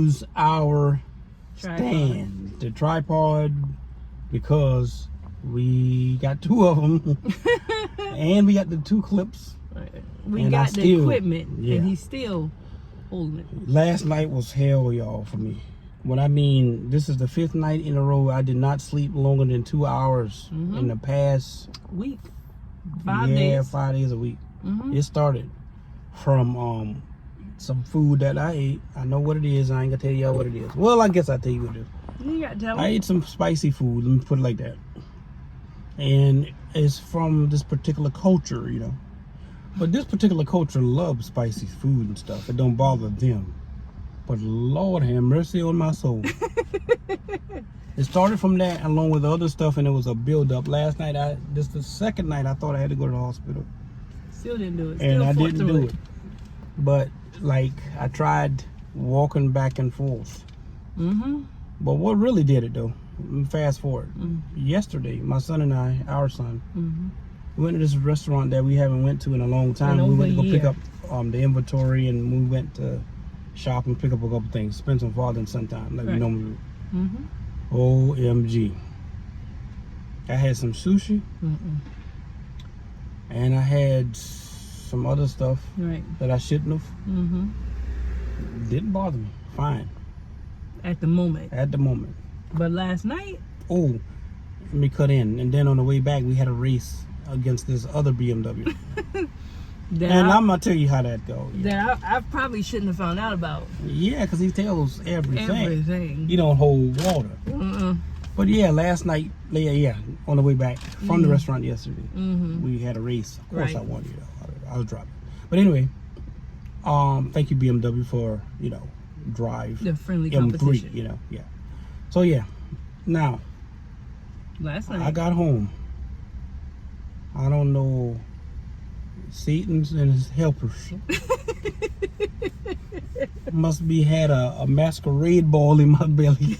use our stand, the tripod, because we got 2 of them, and we got the 2 clips. We got the equipment, and he's still holding it. Last night was hell, y'all, for me. What I mean, this is the 5th night in a row I did not sleep longer than 2 hours in the past week. 5 days. Yeah, 5 days a week. It started from some food that I ate. I know what it is. I ain't gonna tell y'all what it is. Well, I guess I'll tell you what it is. You gotta tell I ate some spicy food. Let me put it like that. And it's from this particular culture, you know. But this particular culture loves spicy food and stuff. It don't bother them. But Lord have mercy on my soul. It started from that along with other stuff, and it was a build-up. Last night, this is the 2nd night I thought I had to go to the hospital. Still didn't do it. And I didn't do it. But, like, I tried walking back and forth. But what really did it, though, fast forward. Yesterday, my son and I, our son, we went to this restaurant that we haven't went to in a long time. We went to go pick up the inventory, and we went to shop and pick up a couple things. Spend some father and son time, like we normally do. OMG. I had some sushi. And I had some other stuff that I shouldn't have. Didn't bother me. Fine. At the moment. At the moment. But last night. Oh, let me cut in. And then on the way back, we had a race against this other BMW. And I'm going to tell you how that goes. That I probably shouldn't have found out about. Yeah, because he tells everything. He don't hold water. But yeah, last night, on the way back from the restaurant yesterday, we had a race. Of course I won, you know. I was driving. But anyway, thank you BMW for, you know, drive. The friendly M3, competition. you know, So yeah, now, last night I got home. I don't know, Satan's and his helpers must be had a masquerade ball in my belly.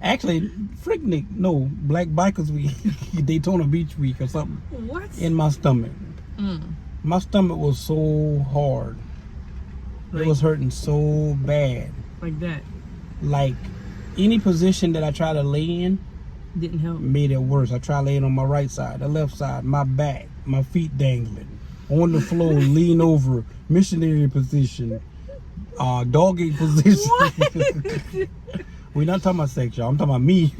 Actually, Freaknik, no, Black Bikers Week, Daytona Beach Week or something. What? In my stomach. My stomach was so hard. It was hurting so bad. Like that. Like any position that I tried to lay in didn't help. Made it worse. I tried laying on my right side, the left side, my back, my feet dangling, on the floor, lean over, missionary position, dog-eat position. We're not talking about sex, y'all. I'm talking about me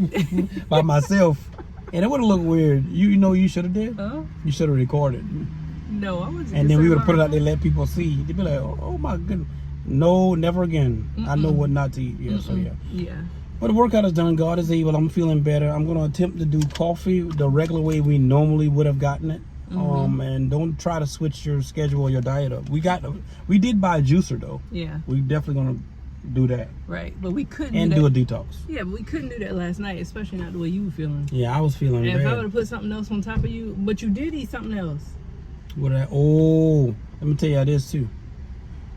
by myself. And it would have looked weird. You know you should have did? You should have recorded. No, I wasn't. And then we would have put it out there, let people see. They'd be like, oh my goodness. No, never again. I know what not to eat. Yeah. But the workout is done. God is able. I'm feeling better. I'm going to attempt to do coffee the regular way we normally would have gotten it. And don't try to switch your schedule or your diet up. We did buy a juicer though. Yeah. We definitely going to do that. Right. But we couldn't and do a detox. Yeah, but we couldn't do that last night, especially not the way you were feeling. Yeah, I was feeling bad. If I would have put something else on top of you, but you did eat something else. Let me tell you this too.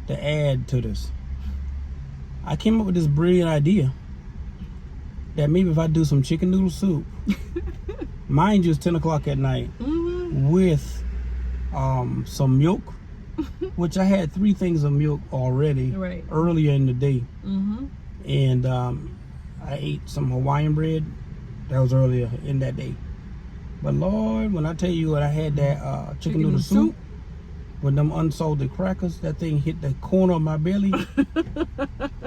To add to this, I came up with this brilliant idea that maybe if I do some chicken noodle soup, mind you, it's 10 o'clock at night, with some milk, which I had 3 things of milk already earlier in the day, and I ate some Hawaiian bread that was earlier in that day. But Lord, when I tell you what I had that chicken noodle soup with them unsalted crackers, that thing hit the corner of my belly,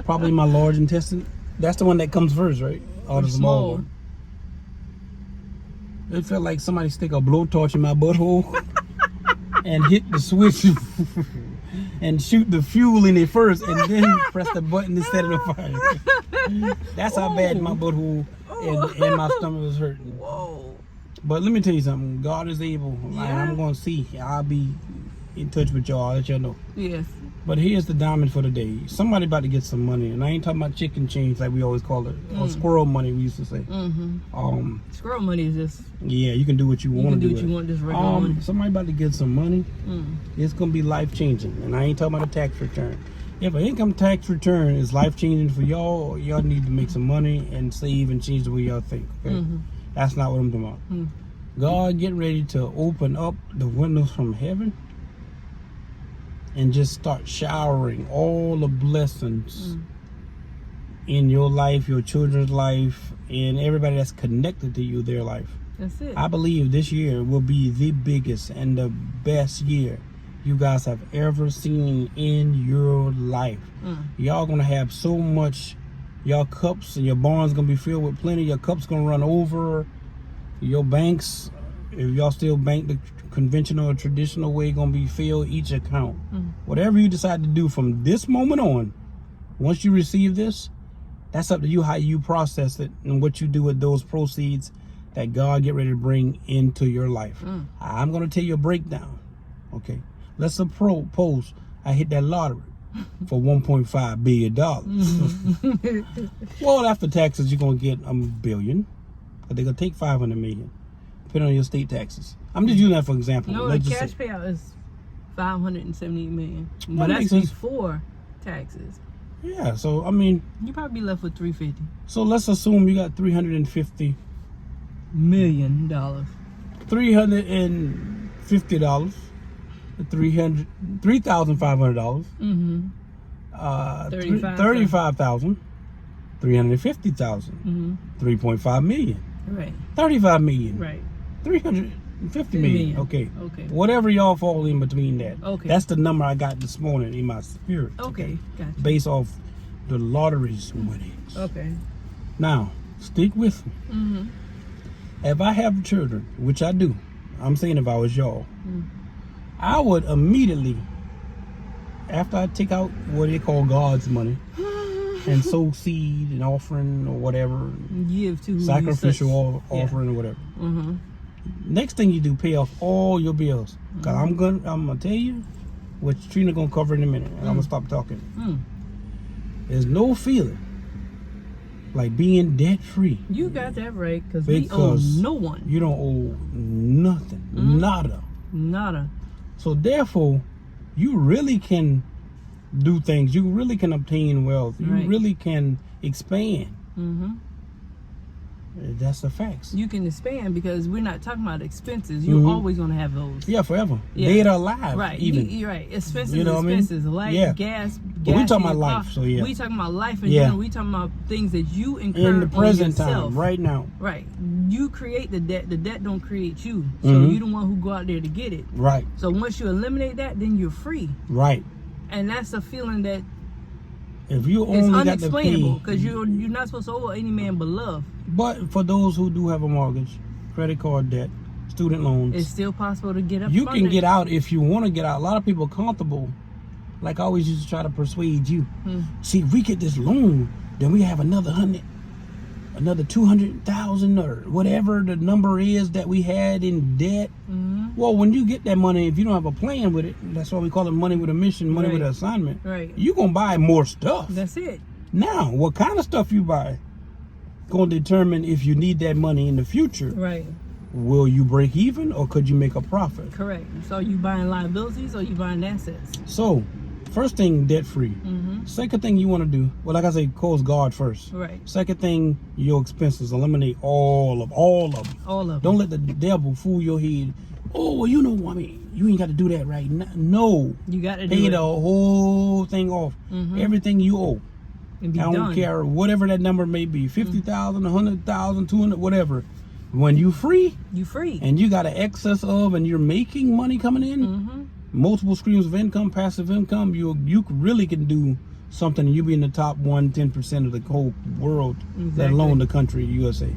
probably my large intestine. That's the one that comes first, right? Or the small one. It felt like somebody stick a blowtorch in my butthole and hit the switch and shoot the fuel in it first and then press the button instead of the fire. That's how bad my butthole and my stomach was hurting. Whoa. But let me tell you something. God is able. I'm going to see. I'll be in touch with y'all. I'll let y'all know. Yes. But here's the diamond for the day. Somebody about to get some money. And I ain't talking about chicken change like we always call it. Or squirrel money, we used to say. Squirrel money is just... Yeah, you can do what you want to do. You can do what you want, just regular money. Somebody about to get some money. It's going to be life-changing. And I ain't talking about a tax return. If an income tax return is life-changing for y'all need to make some money and save and change the way y'all think. Okay? That's not what I'm talking about. God getting ready to open up the windows from heaven and just start showering all the blessings in your life, your children's life, and everybody that's connected to you, their life. That's it. I believe this year will be the biggest and the best year you guys have ever seen in your life. Y'all gonna have so much. Y'all cups and your barns gonna be filled with plenty. Your cups gonna run over. Your banks, if y'all still bank the conventional or traditional way, gonna be filled each account. Whatever you decide to do from this moment on, once you receive this, that's up to you how you process it and what you do with those proceeds that God get ready to bring into your life. I'm gonna tell you a breakdown. Okay, let's suppose I hit that lottery for $1.5 billion. Well, after taxes, you're gonna get $1 billion. But they're gonna take $500 million, depending on your state taxes. I'm just using that for example. No, the cash payout is $578 million, but that's before taxes. Yeah, so I mean, you probably be left with $350. So let's assume you got $350 million. $350, $3,500. $35,000, $350,000, $3.5 million. Right. $35 million. Right. $350 million. Okay. Whatever y'all fall in between that. Okay. That's the number I got this morning in my spirit. Okay. Gotcha. Based off the lottery's winnings. Okay. Now, stick with me. If I have children, which I do, I'm saying if I was y'all, I would immediately, after I take out what they call God's money, and sow seed and offering or whatever, give to sacrificial offering or whatever. Next thing you do, pay off all your bills. Cause I'm gonna tell you what Trina gonna cover in a minute, and I'm gonna stop talking. There's no feeling like being debt free. You got that right, because we owe no one. You don't owe nothing, nada. So therefore, you really can do things. You really can obtain wealth. You really can expand. That's the facts. You can expand because we're not talking about expenses. You're always going to have those. Yeah, forever. Dead or alive. Right. Even. You're right. Expenses, expenses. Light, gas. But we talking about life. So yeah. We talking about life in general. We talking about things that you incur in the present on yourself. time, right now. Right. You create the debt. The debt don't create you. So you're the one who go out there to get it. Right. So once you eliminate that, then you're free. Right. And that's a feeling that if you only it's got unexplainable, because you're not supposed to owe any man but love. But for those who do have a mortgage, credit card debt, student loans, it's still possible to get up. You can get out if you want to get out. A lot of people are comfortable. Like I always used to try to persuade you. See, if we get this loan, then we have another 200,000 or whatever the number is that we had in debt. Well, when you get that money, if you don't have a plan with it, that's why we call it money with a mission, money with an assignment. Right. You're going to buy more stuff. That's it. Now, what kind of stuff you buy going to determine if you need that money in the future. Right. Will you break even or could you make a profit? Correct. So you buying liabilities or you buying assets? So, first thing, debt free. Second thing you want to do, well, like I say, cause God first. Right. Second thing, your expenses. Eliminate all of them. All of them. Don't let the devil fool your head. Oh, well, you know, I mean, you ain't got to do that right now. No. You got to do pay the whole thing off. Everything you owe. And be I don't care whatever that number may be. 50,000, 100,000, 200, whatever. When you free. You free. And you got an excess of and you're making money coming in. Multiple streams of income, passive income, you really can do something and you be in the top 10% of the whole world, let alone the country, USA.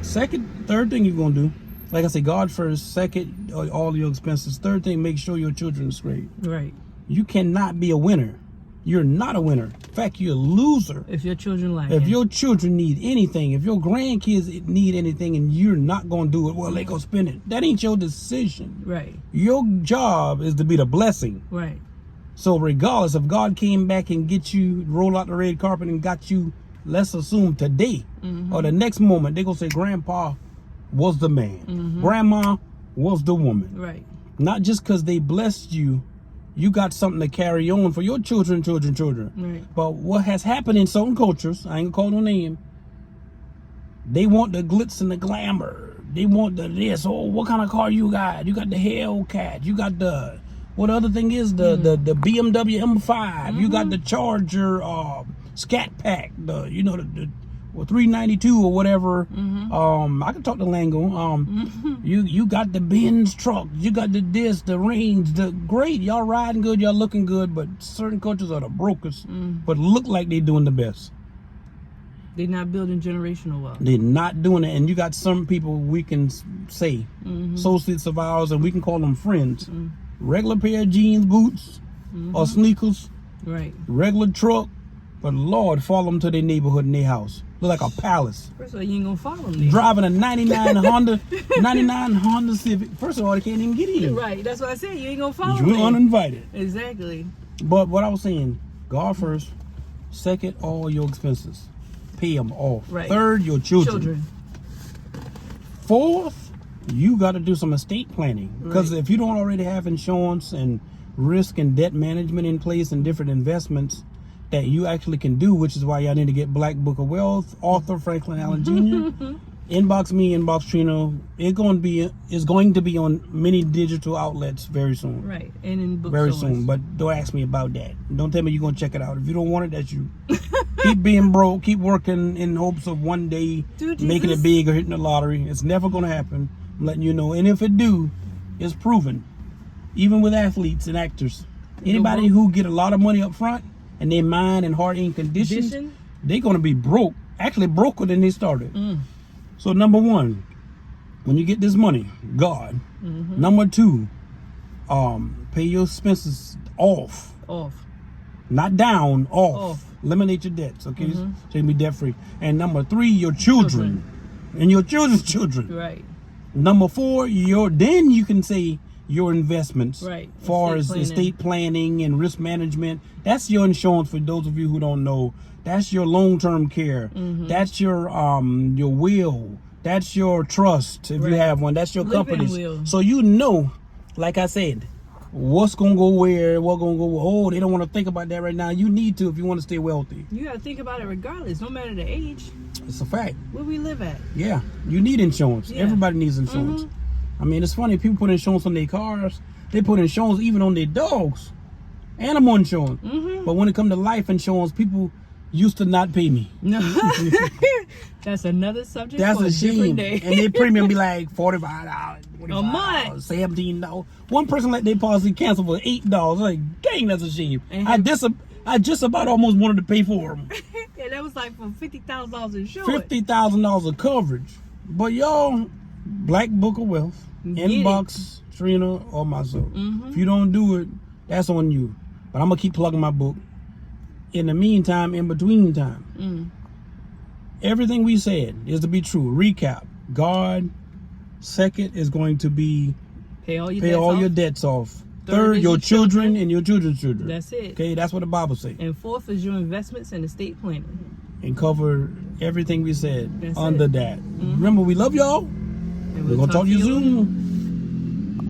Third thing you're going to do, like I say, God first. Second, all your expenses. Third thing, make sure your children are straight. Right. You cannot be a winner. You're not a winner. In fact, you're a loser. If your children like If your children need anything, if your grandkids need anything and you're not going to do it, well, they go spend it. That ain't your decision. Right. Your job is to be the blessing. Right. So regardless, if God came back and get you, roll out the red carpet and got you, let's assume today or the next moment, they going to say, Grandpa was the man. Grandma was the woman. Right. Not just because they blessed you. You got something to carry on for your children. Right. But what has happened in certain cultures, I ain't gonna call no name, they want the glitz and the glamour. They want the this. Oh, what kind of car you got? You got the Hellcat. You got the What the other thing is the BMW M5. You got the Charger Scat Pack. The 392 or whatever. I can talk the lingo. You got the Benz truck. You got the Range. The great. Y'all riding good. Y'all looking good. But certain countries are the brokers. But look like they doing the best. They're not building generational wealth. They're not doing it. And you got some people we can say associates of ours, and we can call them friends. Regular pair of jeans, boots, or sneakers. Right. Regular truck. But Lord, follow them to their neighborhood and their house. Look like a palace. First of all, you ain't gonna follow them there. Driving a 99 Honda Civic. First of all, they can't even get in. Right. That's what I said. You ain't gonna follow You're them. uninvited. Exactly. But what I was saying, God first. Second, all your expenses. Pay them off. Right. Third, your children. Fourth, you got to do some estate planning. Because if you don't already have insurance and risk and debt management in place and different investments that you actually can do, which is why y'all need to get Black Book of Wealth, author Franklin Allen Jr. Inbox me, inbox Trina. It's going to be on many digital outlets very soon. Right. And in bookstores. Very soon. But don't ask me about that. Don't tell me you're going to check it out. If you don't want it, that's you. Keep being broke. Keep working in hopes of one day making it big or hitting the lottery. It's never going to happen. I'm letting you know. And if it do, it's proven. Even with athletes and actors. Anybody who get a lot of money up front and their mind and heart ain't conditioned, they're going to be broke. Actually broker than they started. So number one, when you get this money, God. Number two, pay your expenses off. Not down, off. Eliminate your debts, okay? So you can be debt free. And number three, your children. And your children's children. Right. Number four, then you can say your investments. Right. Far as estate planning and risk management. That's your insurance for those of you who don't know. That's your long-term care. That's your will. That's your trust if you have one. That's your company. So you know, like I said, what's gonna go where, what gonna go. Oh, they don't want to think about that right now. You need to if you want to stay wealthy. You gotta think about it regardless, no matter the age. It's a fact. Where we live at. Yeah, you need insurance. Everybody needs insurance. I mean, it's funny. People put insurance on their cars. They put insurance even on their dogs. Animal insurance. But when it comes to life insurance, people used to not pay me. No. That's another subject. That's for a shame. day. And their premium be like $45, a month, $17. One person let their policy cancel for $8. Like, dang, that's a shame. I just about almost wanted to pay for them. Yeah, that was like for $50,000 insurance. $50,000 of coverage. But y'all, Black Book of Wealth, inbox Trina or myself. If you don't do it, that's on you. But I'm gonna keep plugging my book. In the meantime, in between time, everything we said is to be true. Recap: God. Second is going to be pay all your debts off. Third, your children and your children's children. That's it. Okay, that's what the Bible says. And fourth is your investments and estate planning. And cover everything we said under that. Remember, we love y'all. And We're gonna talk to you soon.